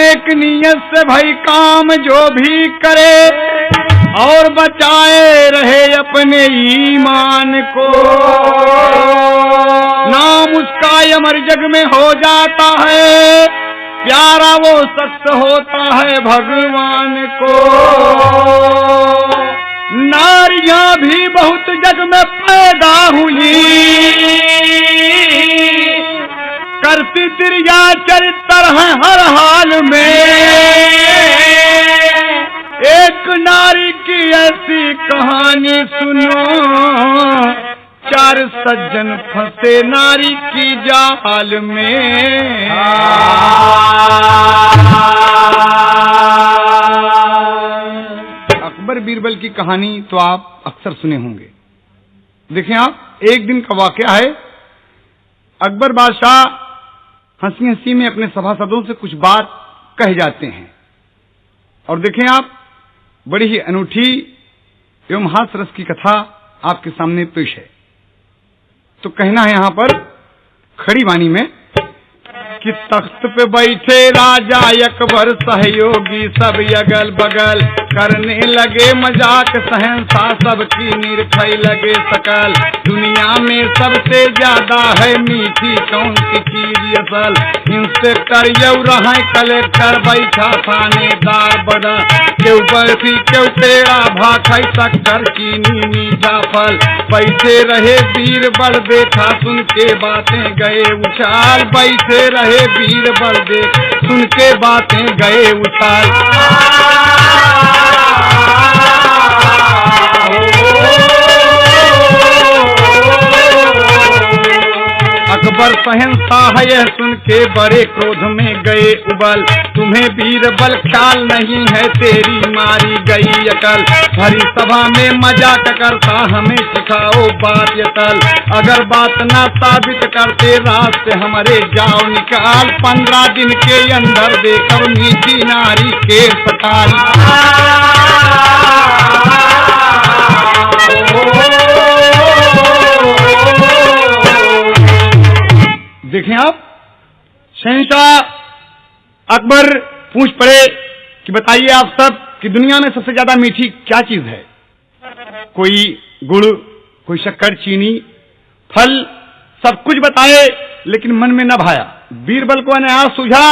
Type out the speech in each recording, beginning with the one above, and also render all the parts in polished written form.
नेक नियत से भाई काम जो भी करे और बचाए रहे अपने ईमान को, नाम उसका अमर जग में हो जाता है, प्यारा वो शख्स होता है भगवान को। नारियां भी बहुत जग में पैदा हुई, करती तिरिया चरित्र है हर हाल में। एक नारी की ऐसी कहानी सुनो, चार सज्जन फंसे नारी की जाल में। अकबर बीरबल की कहानी तो आप अक्सर सुने होंगे। देखें आप, एक दिन का वाकया है। अकबर बादशाह हंसी हंसी में अपने सभासदों से कुछ बात कह जाते हैं और देखें आप, बड़ी ही अनूठी एवं हास रस की कथा आपके सामने पेश है। तो कहना है यहां पर खड़ी वाणी में कि तख्त पे बैठे राजा अकबर सहयोगी सब अगल बगल करने लगे मजाक, सहनसा सबकी निरखई लगे सकल। दुनिया में सबसे ज्यादा है मीठी कौन सी चीज असल, इंस्पेक्टर यू रहा कलेक्टर बैठा थानेदार बड़ा, क्यों बर्फी क्यों पेड़ा भाखई शक्कर चीनी मीठा फल। बैठे रहे बीरबल देखा सुन के बातें गए उछाल, बैठे रहे बीरबल देख सुन के बातें गए उछाल। अकबर शहंशाह यह सुन के बड़े क्रोध में गए उबल, तुम्हें बीरबल ख्याल नहीं है तेरी मारी गई अकल। भरी सभा में मजाक करता हमें सिखाओ बात अकल, अगर बात ना साबित करते रास्ते हमारे जाओ निकाल। 15 दिन के अंदर देखो मीठी नारी के सकाल। देखें आप, शहंशाह अकबर पूछ पड़े कि बताइए आप सब कि दुनिया में सबसे ज्यादा मीठी क्या चीज है। कोई गुड़, कोई शक्कर, चीनी, फल, सब कुछ बताए लेकिन मन में न भाया। बीरबल को अनायास सूझा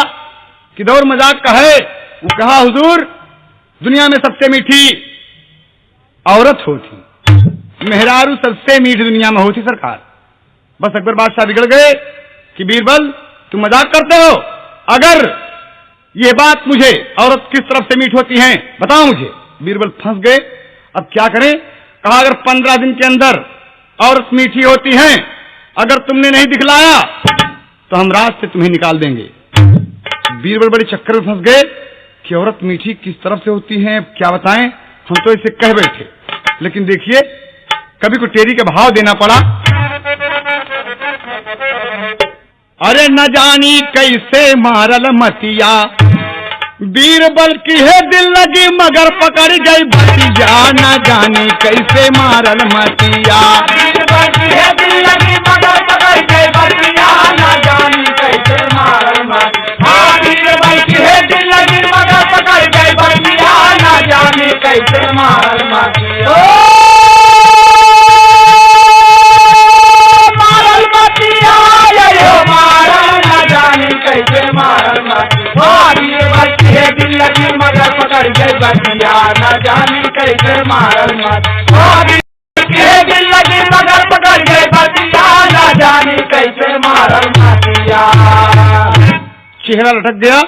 कि दौर मजाक का है। वो कहा हुजूर, दुनिया में सबसे मीठी औरत होती, मेहरारू सबसे मीठी दुनिया में होती सरकार। बस अकबर बादशाह बिगड़ गए कि बीरबल तुम मजाक करते हो, अगर ये बात मुझे औरत किस तरफ से मीठ होती है बताओ मुझे। बीरबल फंस गए, अब क्या करें। कहा अगर 15 दिन के अंदर औरत मीठी होती है, अगर तुमने नहीं दिखलाया तो हम रात से तुम्हें निकाल देंगे। बीरबल बड़े चक्कर में फंस गए कि औरत मीठी किस तरफ से होती है, क्या बताएं, हम तो इसे कह बैठे। लेकिन देखिए, कभी को टेरी के भाव देना पड़ा। अरे न जानी कैसे मारल मतिया, बीरबल की है दिल लगी मगर पकड़ गई बतिया। न जानी कैसे मारल मतिया, बीरबल की है दिल लगी मगर पकड़ गई बतिया। न जानी कैसे मारल मतिया, बीरबल की है दिल लगी मगर पकड़ गई बतिया। न जानी कैसे मारल मतिया, दिल लगी मगर पकड़ गई बतिया। न जानी कैसे मारल मतिया, दिल लगी मगर पकड़ गई बतिया। न जानी कैसे मारल मतिया। चेहरा लटक गया।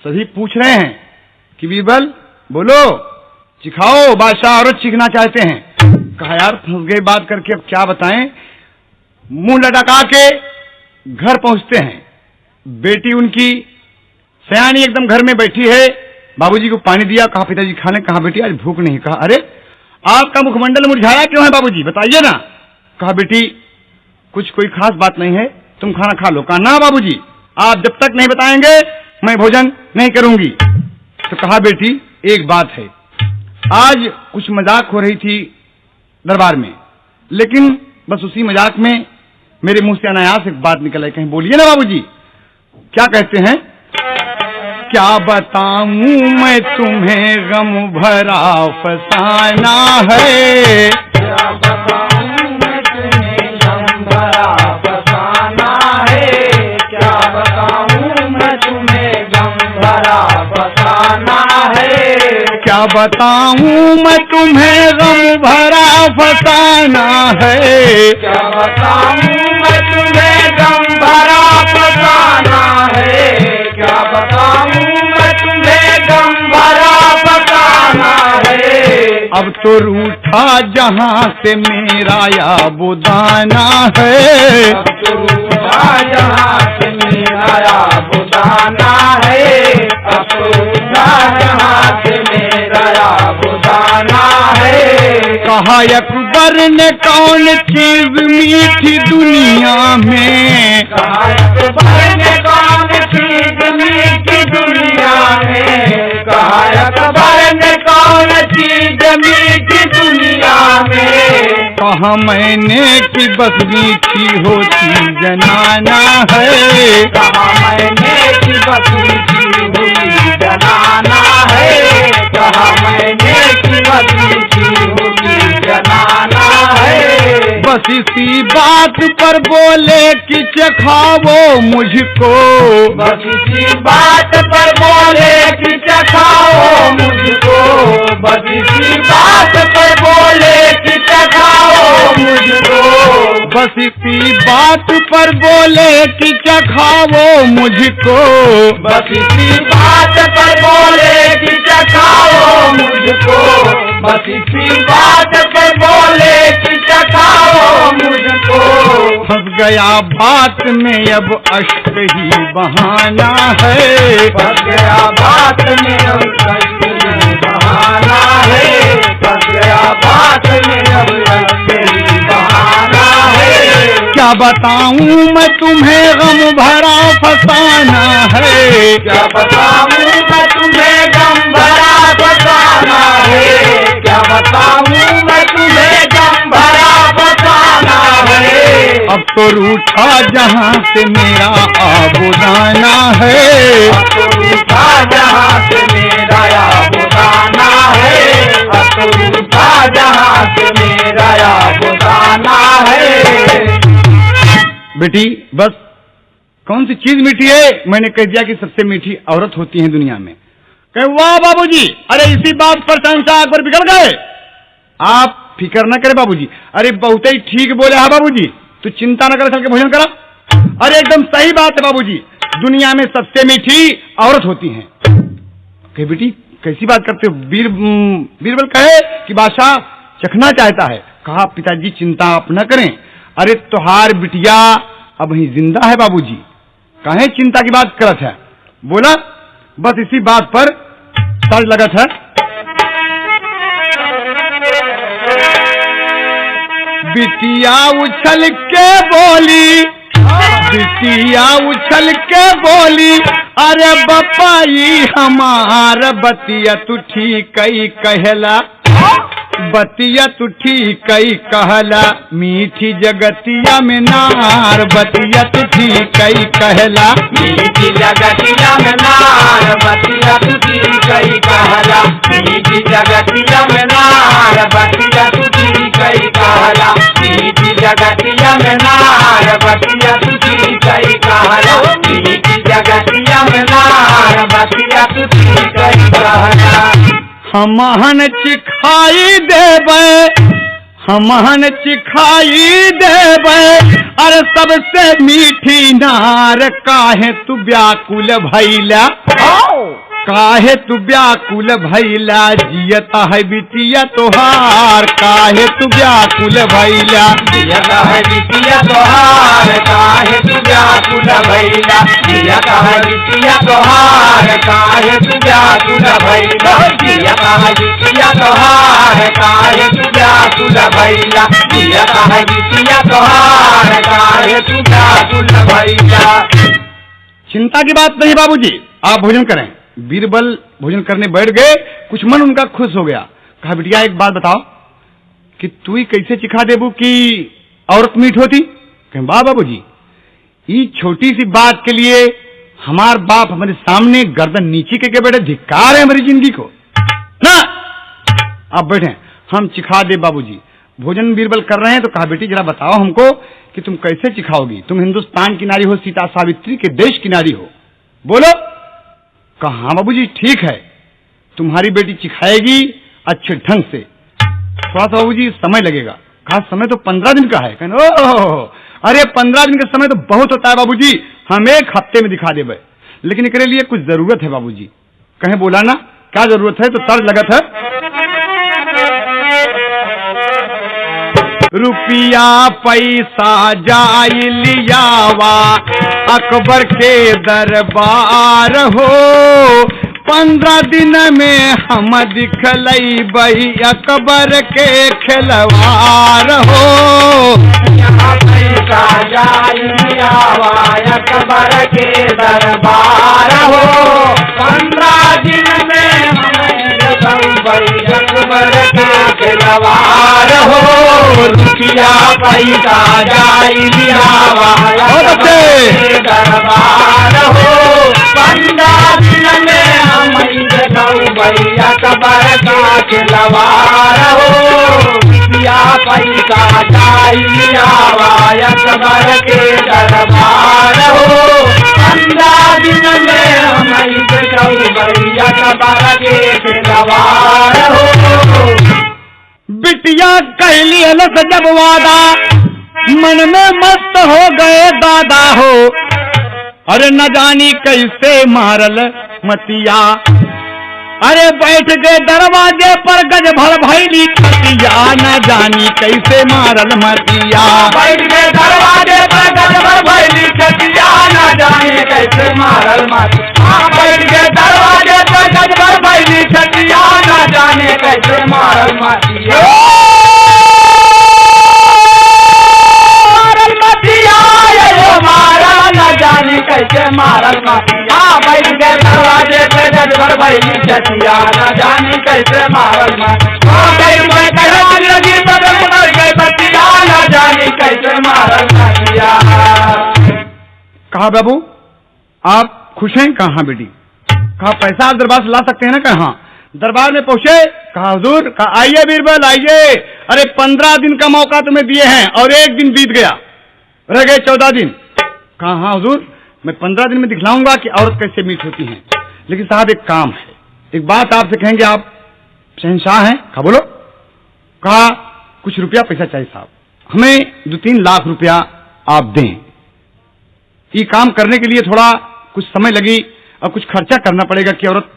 सभी पूछ रहे हैं कि बीरबल बोलो, चिखाओ, बादशाह औरत चीखना चाहते हैं। कहा यार फंस गए बात करके, अब क्या बताएं। मुंह लटका के घर पहुंचते हैं। बेटी उनकी सयानी एकदम घर में बैठी है। बाबूजी को पानी दिया, कहा पिताजी खा लें। कहा बेटी आज भूख नहीं। कहा अरे आपका मुखमंडल मुरझाया क्यों है बाबूजी, बताइए ना। कहा बेटी कुछ कोई खास बात नहीं है, तुम खाना खा लो। कहा ना बाबूजी, आप जब तक नहीं बताएंगे मैं भोजन नहीं करूंगी। तो कहा बेटी एक बात है, आज कुछ मजाक हो रही थी दरबार में, लेकिन बस उसी मजाक में मेरे मुंह से अनायास एक बात निकल आई। कहीं बोलिए ना बाबूजी। क्या कहते हैं, क्या बताऊं मैं तुम्हें गम भरा फसाना है। क्या बताऊं मैं तुम्हें गम भरा फसाना है। क्या बताऊं मैं तुम्हें गम भरा फसाना है। क्या बताऊं मैं तुम्हें गम भरा फसाना है। क्या बताऊं मैं तुम्हें गम भरा फसाना है। क्या बताऊं मैं तुम्हें गम भरा फसाना है। अब तो रूठा जहां से मेरा या बुदाना है। अब तो रूठा जहां से मेरा या बुदाना है। अब तो रूठा जहां से मेरा या बुदाना है। कहा अकबर ने कौन चीज मीठी दुनिया में। कहा अकबर ने कौन चीज मीठी दुनिया में। कहा अकबर ने कौन चीज मीठी दुनिया में। कहा मैंने कि बस मीठी होती जनाना है। कहा मैंने कि बस मीठी होती जनाना है। कहा मैंने कि बस मीठी होती जनाना है। बस इसी बात पर बोले कि चखाओ मुझको। बस इसी बात पर बोले कि चखाओ मुझको। बस इसी बात पर बोले कि चखाओ मुझको। बस इसी बात पर बोले कि चखाओ मुझको। बस इसी बात पर बोले कि चखाओ मुझको। बस इसी बात पर बोले कि चखाओ मुझको। फंस गया बात में अब अश्क ही बहाना है। फंस गया बात में अब अश्क ही बहाना है। फंस गया बात में अब अश्क ही बहाना है। क्या बताऊं मैं तुम्हें गम भरा फसाना है। क्या बताऊं मैं तुम्हें गम भरा फसाना है। क्या बताऊं मैं तुम्हें गम भरा फसाना है। अब तो रूठा जहां से मेरा आबुदाना है। अब तो रूठा जहां से मेरा आबुदाना है। अब तो रूठा जहां से मेरा आबुदाना है। बेटी बस कौन सी चीज मीठी है? मैंने कह दिया कि सबसे मीठी औरत होती है दुनिया में। कहे वाह बाबूजी, अरे इसी बात पर शहंशाह अकबर बिगड़ गए। आप फिक्र न करे बाबूजी। अरे बहुत ही ठीक बोले। हाँ बाबूजी, तू चिंता न कर, चल के भोजन करा। अरे एकदम सही बात है बाबूजी, दुनिया में सबसे मीठी औरत होती है। कहे बेटी कैसी बात करते हो? बीरबल कहे कि बादशाह चखना चाहता है। कहा पिताजी चिंता आप न करें। अरे तोहार बिटिया अब ही जिंदा है बाबूजी, काहे चिंता की बात करत है? बोला बस इसी बात पर तर्ज लगत है। बिटिया उछल के बोली, बिटिया उछल के बोली, अरे बपाई हमार बतिया तू ठीक ही कहला। बतिया तू ठीक ही कहला, मीठी जगतिया में नार बतिया तू ठीक ही कहला। मीठी जगतिया में नार बतिया तू ठीक ही कहला। मीठी जगतिया में नार बतिया तू ठीक ही कहला। मीठी जगतिया में नार बतिया तू ठीक ही कहला। मीठी जगतिया में नार बतिया तू ठीक ही कहला। हमहन चिखाई देबै, हमहन चिखाई देबै, अरे सबसे मीठी नार काहे तू व्याकुल भैला। काहे तू व्याकुल भैला, जियता है बिटिया तोहार, काहे तू व्याकुल भैला। जियता है बिटिया तोहार, काहे तू व्याकुल भैला। जियता है बिटिया तोहार, काहे तू व्याकुल भैला। जियता है बिटिया तोहार, काहे तू व्याकुल भैला। जियता है बिटिया तोहार, काहे तू व्याकुल भैला। चिंता की बात नहीं बाबूजी, आप भोजन करें। बीरबल भोजन करने बैठ गए। कुछ मन उनका खुश हो गया। कहा बिटिया एक बात बताओ कि तू ही कैसे चिखा देबू कि औरत मीठ होती? कहें वाह बाबूजी, ये छोटी सी बात के लिए हमार बाप हमारे सामने गर्दन नीचे के बैठे, धिक्कार है हमारी जिंदगी को ना। आप बैठे, हम चिखा दे बाबूजी। भोजन बीरबल कर रहे हैं तो कहा बेटी जरा बताओ हमको कि तुम कैसे चिखाओगी, तुम हिंदुस्तान की नारी हो, सीता सावित्री के देश की नारी हो, बोलो। कहा बाबूजी ठीक है, तुम्हारी बेटी चिखाएगी अच्छे ढंग से, थोड़ा सा बाबूजी समय लगेगा। कहा समय तो 15 दिन का है। कहने ओह, अरे 15 दिन का समय तो बहुत होता है बाबूजी, हम 1 हफ्ते में दिखा देबे, लेकिन इसके लिए कुछ जरूरत है बाबूजी। कहें बोला ना क्या जरूरत है, तो तर्ज लगत है। रुपया पैसा जाई लियावा अकबर के दरबार हो, 15 दिन में हम दिखलई बही अकबर के खिलवार हो। पैसा जाई लियावा अकबर के दरबार हो, 15 दिन में हम दिखलई अकबर के खिलवार हो। रुपया पैसा जाई लियावा अकबर के दरबार हो, 15 दिन में हम दिखलई अकबर का खिलवार हो। रुपया पैसा जाई लियावा अकबर के दरबार हो, 15 दिन में हम दिखलई अकबर के खिलवार हो। बिटिया कहली अलस जब वादा, मन में मस्त हो गए दादा हो, अरे न जानी कैसे मारल मतिया, अरे बैठ गए दरवाजे पर गज भर भैली खटिया, न जानी कैसे मारल मतिया। बैठ गए दरवाजे पर गज भर भैली खटिया, न जानी कैसे मारल मतिया। बैठ गए दरवाजे पर गज भर भैली खटिया, न जाने कैसे मारल मतिया। मारल मतिया ये मारा, न जानी कैसे मारल मतिया। बैठ गए दरवाजे पे गज भर भैली खटिया, न जानी कैसे मारल मतिया। बैठ गए कहने लगी तब उतर गए बतिया, न जानी कैसे मारल मतिया। कहा बाबू आप खुश हैं? कहा बेटी। कहा पैसा आप दरबार से ला सकते हैं ना? कहा दरबार में पहुंचे। कहा हुजूर। कहा आइए बीरबल आइए, अरे 15 दिन का मौका तुम्हें दिए हैं और 1 दिन बीत गया, रह गए 14 दिन। कहा हाँ हुजूर, मैं 15 दिन में दिखलाऊंगा कि औरत कैसे मीठ होती है, लेकिन साहब एक काम है, एक बात आपसे कहेंगे, आप शहंशाह हैं। कहा बोलो। कहा कुछ रुपया पैसा चाहिए साहब, हमें 2-3 लाख रुपया आप दें, ये काम करने के लिए थोड़ा कुछ समय लगी और कुछ खर्चा करना पड़ेगा कि औरत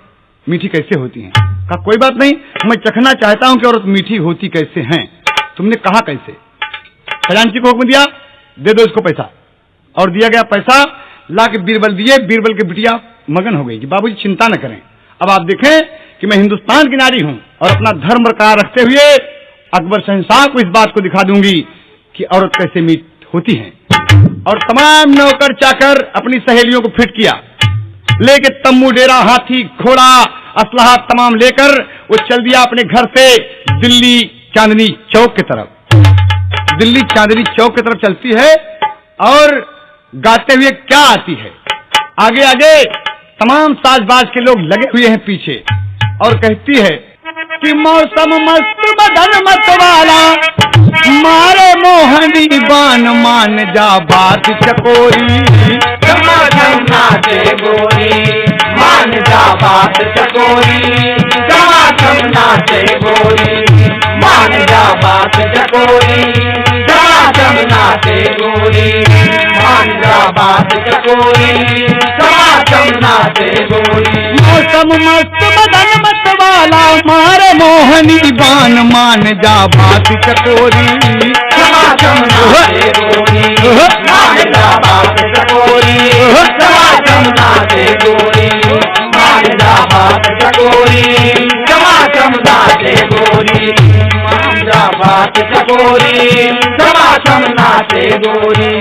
मीठी कैसे होती है। कहा कोई बात नहीं, मैं चखना चाहता हूं कि औरत मीठी होती कैसे हैं। तुमने कहा कैसे? खजांची को हुक्म दिया, दे दो इसको पैसा, और दिया गया पैसा ला के बीरबल दिए। बीरबल की बिटिया मगन हो गई कि बाबूजी चिंता न करें, अब आप देखें कि मैं हिंदुस्तान की नारी हूं और अपना धर्म बरकरार रखते हुए अकबर शहंशाह को इस बात को दिखा दूंगी कि औरत कैसे मीठ होती है। और तमाम नौकर चाकर अपनी सहेलियों को फिट किया, लेके तम्बू डेरा हाथी घोड़ा असलहा तमाम लेकर वो चल दिया अपने घर से दिल्ली चांदनी चौक की तरफ। दिल्ली चांदनी चौक की तरफ चलती है और गाते हुए क्या आती है, आगे आगे तमाम साजबाज के लोग लगे हुए हैं पीछे, और कहती है कि मौसम मस्त बदन मत वाला, मारे मोहनी बान मान जा बात चकोरी, समाधम नाचे गोरी मान जा बात चकोरी, समाधम नाचे गोरी मान जा बात चकोरी, समाधम नाचे गोरी मान जा बात चकोरी, समाधम नाचे गोरी। मौसम मस्त बदन मत वाला, मारे मोहनी बान मान जा बात चकोरी, समाधम नाचे गोरी मान जा बात चकोरी, समाधम नाचे गोरी मान जा बात चकोरी, समाधम नाचे गोरी मान जा बात चकोरी, समाधम नाचे गोरी।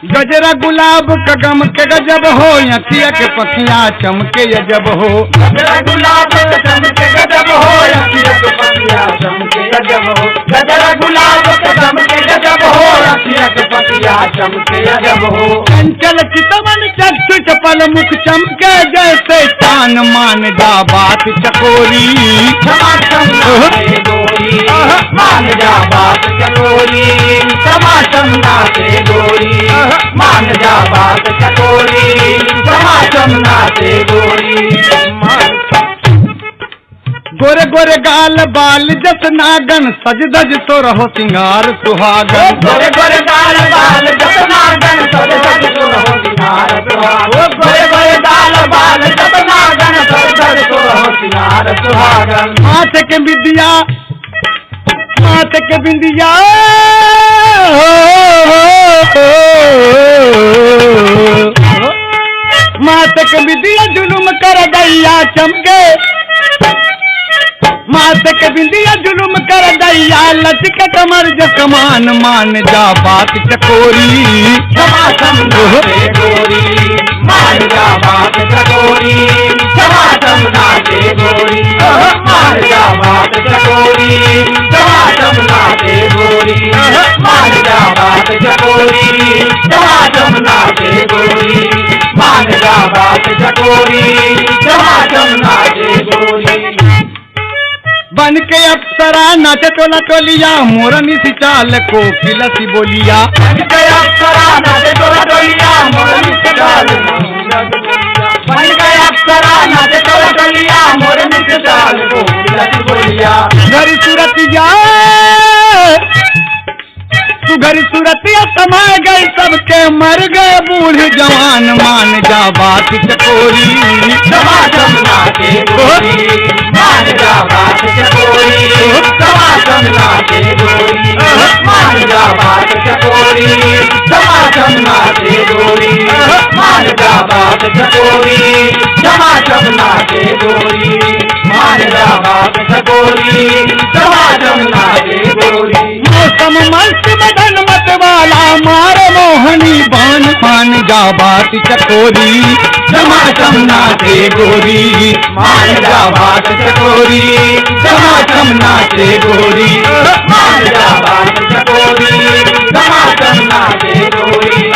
गजरा गुलाब का गम के गजब हो, अखिया के पखिया चमके अजब हो। गजरा गुलाब का चमके गजब हो, अखिया के पखिया चमके अजब हो। गजरा गुलाब का चमके गजब हो, अखिया के पखिया चमके अजब हो। चंचल चितवन चक्षु चपल मुख चमके जैसे चान, मान जा बात चकोरी। समासम नाचे गोरी, मान जा बात चकोरी। समासम नाचे गोरी, मान जा बात चकोरी। समासम नाचे गोरी। गोरे गोरे गाल बाल जस नागन, सज धज तो रहो सिंगार सुहागन। गोरे गोरे गाल बाल जस नागन, सज धज तो रहो सिंगार सुहागन। गोरे गोरे गाल बाल जस नागन, सज धज तो रहो सिंगार सुहागन। माथे के बिंदिया, माथे के बिंदिया माथे के बिंदिया जुलुम कर दैया चमके। माथे के बिंदिया जुलुम कर दैया, लचक कमर जो कमान, मान जा बात चकोरी। समासम नाचे गोरी, मान जा बात चकोरी। समासम नाचे गोरी, मान जा बात चकोरी। समासम नाचे गोरी, मान जा बात चकोरी। समासम नाचे गोरी, मान जा बात चकोरी। समासम नाचे गोरी। बन के अप्सरा नाचे टोला टोलिया, मोरनी सी चाल को किलसी बोलिया। बन के अप्सरा नाचे टोला टोलिया, मोरनी सी चाल। बन के अप्सरा नाचे टोला टोलिया, मोरनी सी चाल को किलसी बोलिया। घरी सूरतिया, तू घरी सूरतिया समा गई सबके, मर गए बूढ़ जवान, मान जा बात चकोरी। समासम नाचे गोरी, मान जा बात चकोरी। समासम नाचे गोरी, मान जा बात चकोरी। समासम नाचे गोरी, मान जा बात चकोरी। समासम नाचे गोरी, मान जा बात चकोरी। समासम नाचे गोरी। मौसम मस्त बदन मत वाला, मार मोहनी बान, मान जा बात चकोरी। समासम नाचे गोरी, मान जा बात चकोरी। समासम नाचे गोरी, मान जा बात चकोरी। समासम नाचे गोरी,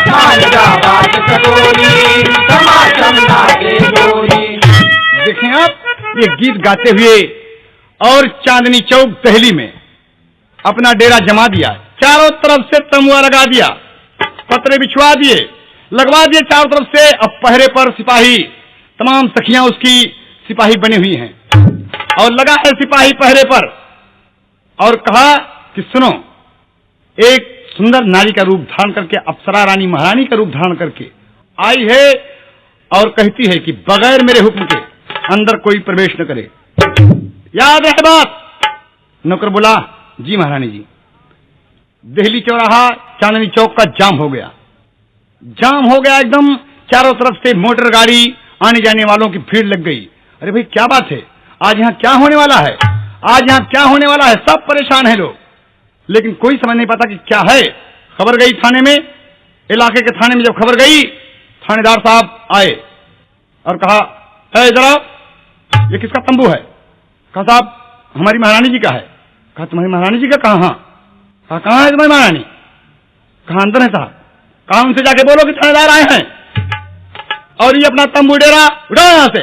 मान जा बात चकोरी। समासम नाचे गोरी। देखें आप, ये गीत गाते हुए और चांदनी चौक दहली में अपना डेरा जमा दिया, चारों तरफ से तमुआ लगा दिया, पत्रे बिछवा दिए, लगवा दिए चारों तरफ से। अब पहरे पर सिपाही, तमाम सखियां उसकी सिपाही बनी हुई हैं और लगा है सिपाही पहरे पर। और कहा कि सुनो, एक सुंदर नारी का रूप धारण करके, अप्सरा रानी महारानी का रूप धारण करके आई है और कहती है कि बगैर मेरे हुक्म के अंदर कोई प्रवेश न करे। याद है बात? नौकर बोला, जी महारानी जी। दिल्ली चौराहा चांदनी चौक का जाम हो गया, जाम हो गया एकदम। चारों तरफ से मोटर गाड़ी, आने जाने वालों की भीड़ लग गई। अरे भाई क्या बात है, आज यहाँ क्या होने वाला है, आज यहाँ क्या होने वाला है? सब परेशान है लोग, लेकिन कोई समझ नहीं पाता कि क्या है। खबर गई थाने में, इलाके के थाने में जब खबर गई, थानेदार साहब आए और कहा, इधर आओ, ये किसका तंबू है? कहा साहब हमारी महारानी जी का है। कहा तुम्हारी महारानी जी का? कहा हाँ। कहा कहाँ है तुम्हारी महारानी? कहा अंदर है साहब। कहा उनसे जाके बोलो कि थानेदार आए हैं और ये अपना तंबू डेरा उठाओ यहां से,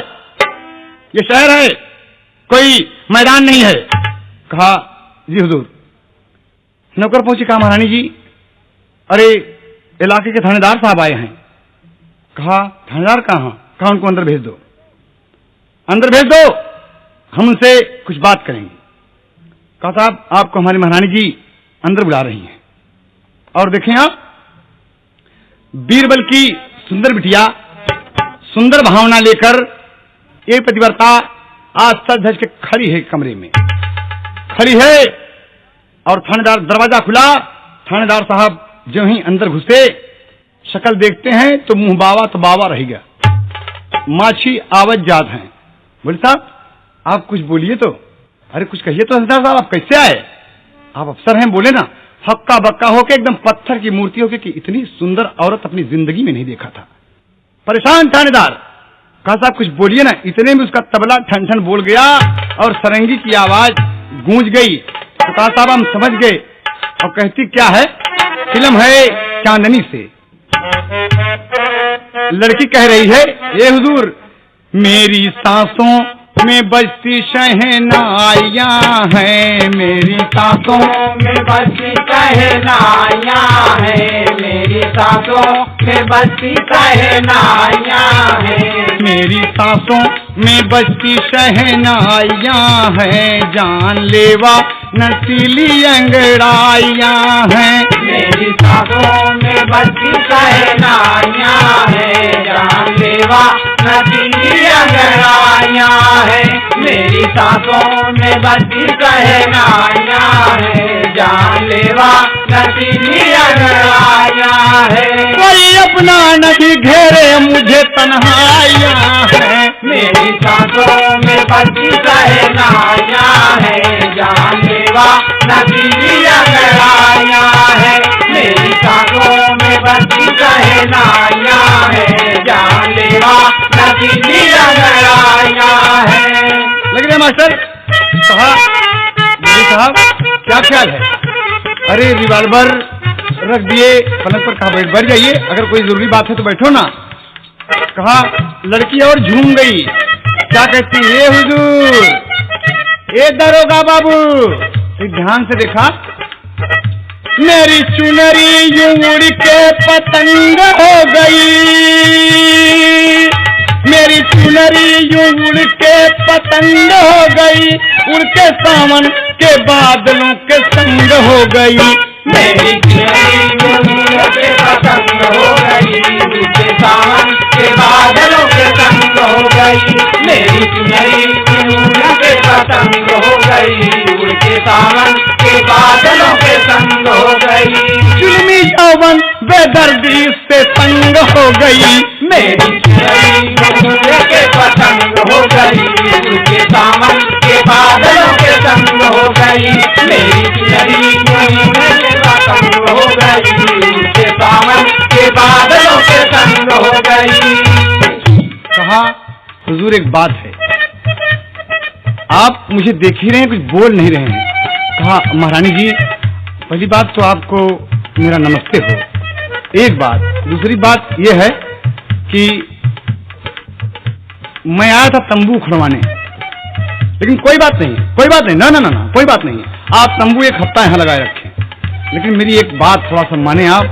ये शहर है, कोई मैदान नहीं है। कहा जी हुजूर। नौकर पहुंची, कहा महारानी जी अरे इलाके के थानेदार साहब आए हैं। कहा थानेदार कहाँ? कहा उनको अंदर भेज दो, अंदर भेज दो, हम उनसे कुछ बात करेंगे। कहा साहब आपको हमारी महारानी जी अंदर बुला रही हैं। और देखें आप, बीरबल की सुंदर बिटिया सुंदर भावना लेकर एक पतिव्रता आज सज धज के खड़ी है, कमरे में खड़ी है। और थानेदार, दरवाजा खुला, थानेदार साहब जो ही अंदर घुसे, शक्ल देखते हैं तो मुंह बावा तो बावा रह गया, माछी आवत जात हैं। बोले साहब आप कुछ बोलिए तो। अरे कुछ कहिए तो थानेदार साहब, आप कैसे आए? आप अफसर हैं, बोले ना। हक्का बक्का होके एकदम पत्थर की मूर्ति होके कि इतनी सुंदर औरत अपनी जिंदगी में नहीं देखा था। परेशान थानेदार, कहा साहब कुछ बोलिए ना। इतने में उसका तबला ठन ठन बोल गया और सरंगी की आवाज गूंज गई। तो कहा साहब हम समझ गए। और कहती क्या है? फिल्म है चांदनी से। लड़की कह रही है, ये हुजूर मेरी सांसों में बजती शहनाइयां हैं, मेरी सांसों में बजती शहनाइयां हैं, मेरी सांसों में बजती शहनाइयां हैं, मेरी सांसों में बजती शहनाइयां हैं, जानलेवा नसीली अंगड़ाइयां हैं, मेरी सांसों में बजती शहनाइयां हैं, जानलेवा नसीली अंगड़ाइयां हैं, मेरी सांसों में बजती शहनाइयां हैं, जानलेवा नसीली अंगड़ाइयां हैं, कोई अपना नदी घेरे मुझे तन्हाइयां हैं, मेरी सांसों में बजती शहनाइयां हैं, जानलेवा नसीली अंगड़ाइयां हैं, मेरी सांसों में बजती शहनाइयां हैं, जानलेवा नसीली अंगड़ाइयां हैं। लग रहे मास्टर? कहा साहब क्या ख्याल है? अरे रिवॉल्वर रख दिए पलंग पर, कहा बैठ जाइए, अगर कोई जरूरी बात है तो बैठो ना। कहा लड़की और झूम गई। क्या कहती है हुजूर? ए दरोगा बाबू, ध्यान से देखा, मेरी चुनरी यूं उड़ के पतंग हो गई, मेरी चुनरी यूं उड़ के पतंग हो गई, उड़ के सावन के बादलों के संग हो गई, मेरी चुनरी यूं उड़ के पतंग हो गई, उड़ के सावन के बादलों के संग हो गई, मेरी चुनरी यूं उड़ के पतंग हो गई, उड़ के सावन के बादलों के संग हो गई, जुल्मी यौवन बेदर्दी से संग हो गई, मेरी चुनरी यूं उड़ के पतंग हो गई, उड़ के सावन के बादलों के संग हो गई, मेरी चुनरी यूं उड़ के पतंग हो गई, उड़ के सावन के बादलों के संग हो गई। कहा हुजूर एक बात है, आप मुझे देख ही रहे हैं, कुछ बोल नहीं रहे हैं। कहा महारानी जी, पहली बात तो आपको मेरा नमस्ते हो, एक बात। दूसरी बात यह है कि मैं आया था तंबू खड़वाने, लेकिन कोई बात नहीं, कोई बात नहीं, ना ना ना ना कोई बात नहीं, आप तंबू एक हफ्ता यहाँ लगाए रखें, लेकिन मेरी एक बात थोड़ा सा माने आप,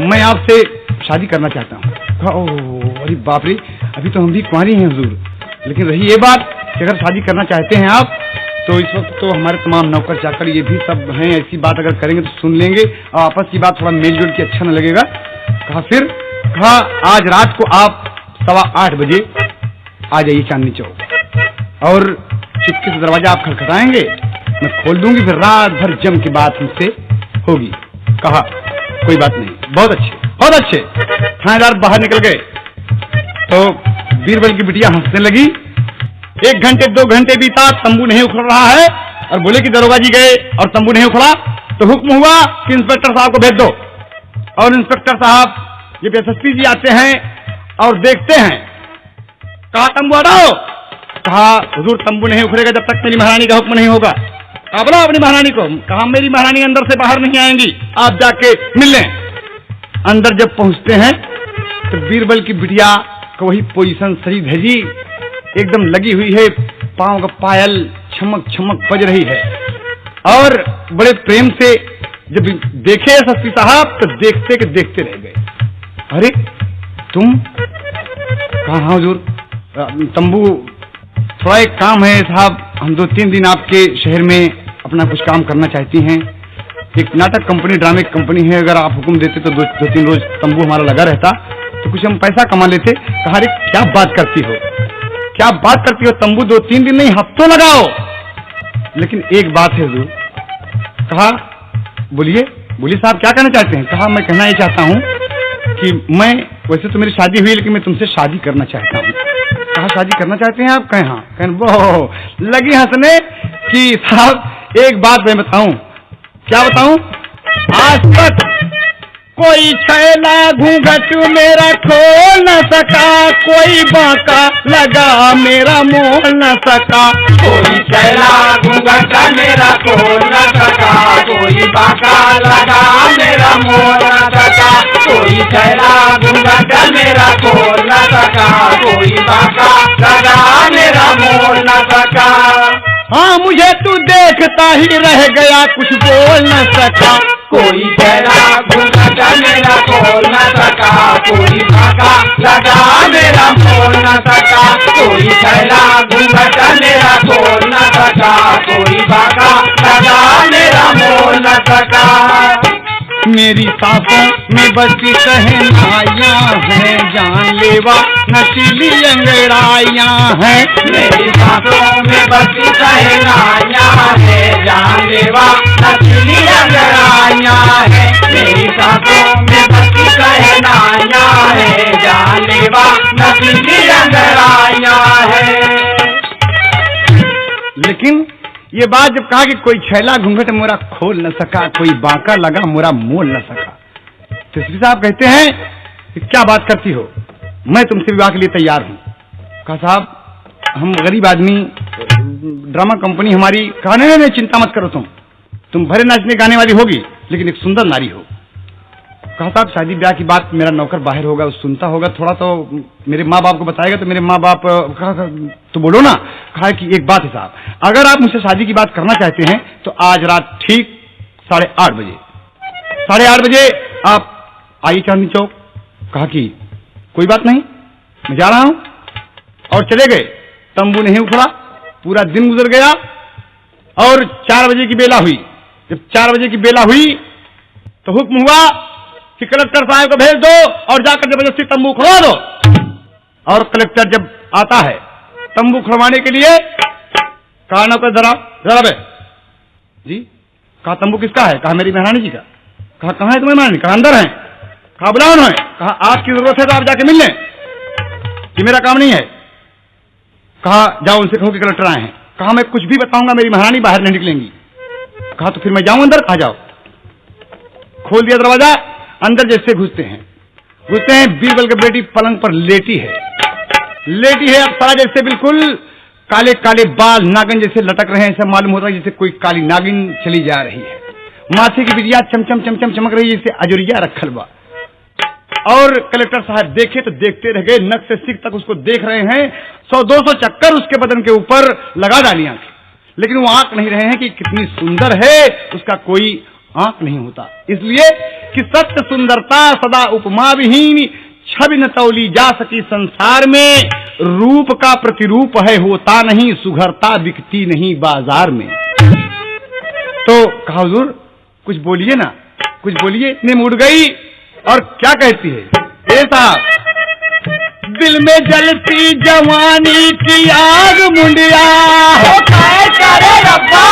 मैं आपसे शादी करना चाहता हूँ। ओह अरे बाप रे, अभी तो हम भी कुंवारी हैं हुजूर, लेकिन रही ये बात कि अगर शादी करना चाहते हैं आप तो इस वक्त तो हमारे तमाम नौकर चाकर ये भी सब हैं, ऐसी बात अगर करेंगे तो सुन लेंगे और आपस की बात थोड़ा मेल जोल के अच्छा न लगेगा। कहा फिर? कहा आज रात को आप 8:15 बजे आ जाइए चांदनी चौक, और चुपके से दरवाजा आप खटखटाएंगे, मैं खोल दूंगी, फिर रात भर जम की बात हमसे होगी। कहा कोई बात नहीं, बहुत अच्छे बहुत अच्छे। थानेदार बाहर निकल गए तो बीरबल की बिटिया हंसने लगी। 1 घंटे 2 घंटे बीता, तंबू नहीं उखड़ रहा है, और बोले कि दरोगा जी गए और तंबू नहीं उखड़ा, तो हुक्म हुआ कि इंस्पेक्टर साहब को भेज दो। और इंस्पेक्टर साहब ये एसएसपी जी आते हैं और देखते हैं। कहा तंबू हटाओ। कहा हुजूर तंबू नहीं उखड़ेगा जब तक मेरी महारानी का हुक्म नहीं होगा। कहा बोला अपनी महारानी को। कहा मेरी महारानी अंदर से बाहर नहीं आएंगी, आप जाके मिल लें। अंदर जब पहुंचते हैं तो बीरबल की बिटिया को वही पोजीशन सरी धजी एकदम लगी हुई है, पांव का पायल छमक छमक बज रही है, और बड़े प्रेम से जब देखे एसएसपी साहब तो देखते के देखते रह गए। अरे तुम? कहा हाँ हुजूर, तंबू थोड़ा एक काम है साहब, हम 2-3 दिन आपके शहर में अपना कुछ काम करना चाहती हैं। एक नाटक कंपनी, ड्रामे कंपनी है, अगर आप हुक्म देते तो 2-3 रोज तंबू हमारा लगा रहता तो कुछ हम पैसा कमा लेते। कहा अरे क्या बात करती हो, क्या बात करती हो, तंबू 2-3 दिन नहीं हफ्तों लगाओ। लेकिन एक बात है हुजूर। कहा बोलिए बोलिए साहब क्या कहना चाहते हैं। कहा मैं कहना ये चाहता हूँ कि मैं, वैसे तो मेरी शादी हुई लेकिन मैं तुमसे शादी करना चाहता हूँ। कहा शादी करना चाहते हैं आप? कहें हाँ। कहें वो लगी हंसने कि साहब एक बात मैं बताऊं। क्या बताऊं? आज तक कोई छैला घूंघट मेरा खोल न सका, कोई बांका लगा मेरा मोल न सका। कोई छैला घूंघट मेरा खोल न सका, कोई बांका लगा मेरा मोल न सका। कोई छैला घूंघट मेरा खोल न सका, कोई बांका लगा मेरा मोल न सका। हाँ मुझे तू देखता ही रह गया, कुछ बोल न सका। कोई छैला घूंघट मेरा खोल न सका, कोई बांका लगा मेरा मोल न सका। कोई छैला घूंघट मेरा खोल न सका, कोई बांका लगा मेरा मोल न सका। मेरी सांसों में बसी शहनाइयाँ हैं, जानलेवा नशीली अंगड़ाइयाँ हैं। मेरी सांसों में बसी शहनाइयाँ हैं, जानलेवा नशीली अंगड़ाइयाँ हैं। मेरी सांसों में बसी शहनाइयाँ हैं, जानलेवा नशीली अंगड़ाइयाँ हैं। लेकिन ये बात जब कहा कि कोई छैला घूंघट मोरा खोल न सका, कोई बांका लगा मोरा मोल न सका, तो श्री साहब कहते हैं कि क्या बात करती हो, मैं तुमसे विवाह के लिए तैयार हूँ। कहा साहब हम गरीब आदमी, ड्रामा कंपनी हमारी। कहा नहीं नहीं चिंता मत करो, तुम भरे नाचने गाने वाली होगी लेकिन एक सुंदर नारी हो। कहा साहब शादी ब्याह की बात मेरा नौकर बाहर होगा, वो सुनता होगा, थोड़ा तो मेरे माँ बाप को बताएगा तो मेरे माँ बाप। कहा तो बोलो ना। कहा कि एक बात है साहब, अगर आप मुझसे शादी की बात करना चाहते हैं तो आज रात ठीक 8:30 बजे 8:30 बजे आप आइए चांदनी चौक। कहा कि कोई बात नहीं, मैं जा रहा हूं। और चले गए। तंबू नहीं उखड़ा, पूरा दिन गुजर गया और 4 बजे की बेला हुई। जब 4 बजे की बेला हुई तो हुक्म हुआ कि कलेक्टर साहब को भेज दो और जाकर जबरदस्ती तंबू खुलवा दो। और कलेक्टर जब आता है तंबू खुलवाने के लिए, कहा नौकर जरा बे जी। कहा तंबू किसका है? कहा मेरी मेहरानी जी का। कहा कहाँ है तुम्हारी मेहरानी? कहा अंदर है। कहा बुलाओ उन्हें। कहा आपकी जरूरत है तो आप जाके मिल लें, कि मेरा काम नहीं है। कहा जाओ उनसे कहो कि कलेक्टर आए हैं। कहा मैं कुछ भी बताऊंगा मेरी मेहरानी बाहर नहीं निकलेंगी। कहा तो फिर मैं जाऊं अंदर? कहा जाओ। खोल दिया दरवाजा, अंदर जैसे घुसते हैं बीरबल की बेटी पलंग पर लेटी है अप्सरा जैसे, बिल्कुल काले काले बाल नागिन जैसे लटक रहे हैं। ऐसा मालूम होता है जैसे कोई काली नागिन चली जा रही है। माथे की बिटिया चमचम चमचम चमक रही है, जैसे अजुरिया रखल बा। और कलेक्टर साहब देखे तो देखते रह गए, नक से सिर तक उसको देख रहे हैं। 100-200 चक्कर उसके बदन के ऊपर लगा डाली आंखें, लेकिन वो आंख नहीं रहे हैं कि कितनी सुंदर है, उसका कोई आंख नहीं होता। इसलिए कि सत्य सुंदरता सदा उपमा विहीन, छवि न तौली जा सकी संसार में। रूप का प्रतिरूप है होता नहीं, सुघरता बिकती नहीं बाजार में। तो कहा हुजूर कुछ बोलिए ना, कुछ बोलिए। इतने मुड़ गई और क्या कहती है, ए साहब दिल में जलती जवानी की आग मुंडिया, करे रब्बा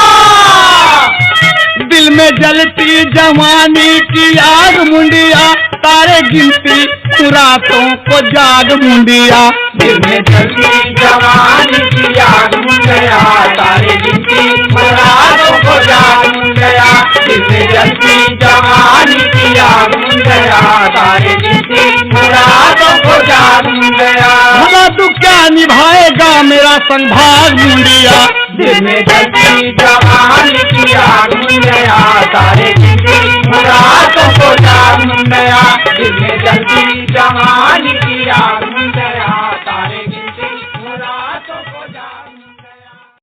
दिल में जलती जवानी की आग मुंडिया, तारे गिनती रातों को जाग मुंडिया। दिल में जलती जवानी की आग मुंडिया, तारे गिनती रातों को जाग मुंडिया। दिल में जलती जवानी की आग मुंडिया, तारे गिनती रातों को जाग मुंडिया। भला तू क्या निभाएगा मेरा संभाग मुंडिया। दिल में जलती जवानी की आग मुंडिया, तारे गिनती रातों को जाग मुंडिया।